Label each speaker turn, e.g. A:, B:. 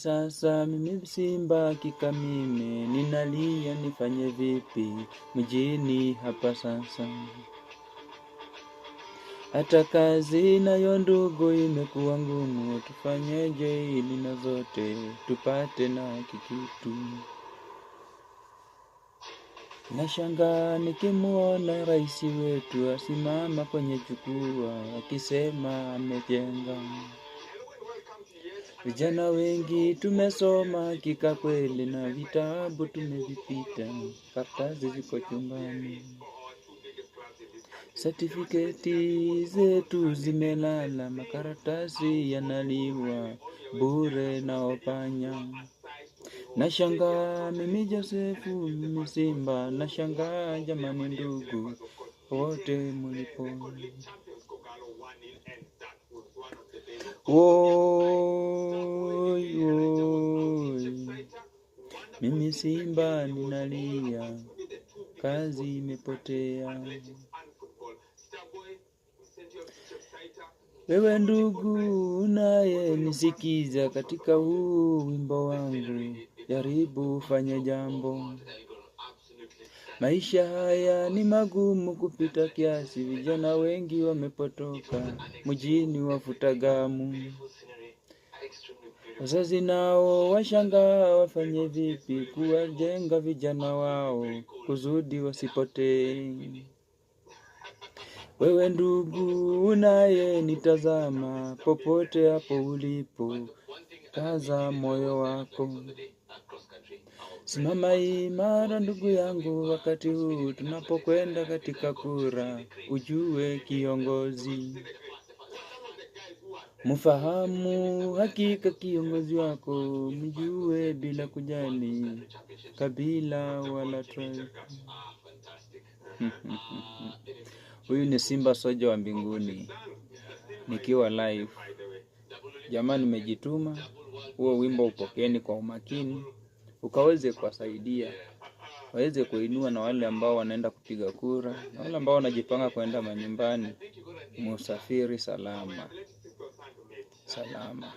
A: Sasa mimi simba kikamime, ninalia nifanye vipi, mjini hapa sasa. Hata kazi nayo ndugu imekuwa ngumu, tufanyeje ili na zote tupate na kikitu. Nashangaa nikimuona rais wetu asimama kwenye jukwaa akisema amejenga. Vijana wengi tumesoma hakika kweli na vitabu tumevipita, karatasi ziko chumbani. Certificate zetu zimelala, makaratasi yanaliwa bure na opanya. Nashangaa mimi Josefu, mimi Simba, nashangaa jamani ndugu wote mlipo. Woi, woi, mimi Simba ninalia, kazi imepotea. Wewe ndugu unaye nisikiza katika huu wimbo wangu, jaribu fanya jambo. Maisha haya ni magumu kupita kiasi, vijana wengi wamepotoka, mjini wafuta gamu. Wazazi nao washangaa wafanye vipi kuwajenga vijana wao, kusudi wasipotee. Wewe ndugu unaye nitazama, popote hapo ulipo, kaza moyo wako. Simama imara ndugu yangu, wakati huu tunapokwenda katika kura, ujue kiongozi. Mfahamu hakika kiongozi wako, mjue bila kujali kabila wala tribe. Huyu ni Simba Soja wa mbinguni, nikiwa live. Jamani nimejituma, huo wimbo upokeeni kwa umakini, ukaweze kuwasaidia, waweze kuinua na wale ambao wanaenda kupiga kura, na wale ambao wanajipanga kwenda manyumbani, musafiri salama. Salama.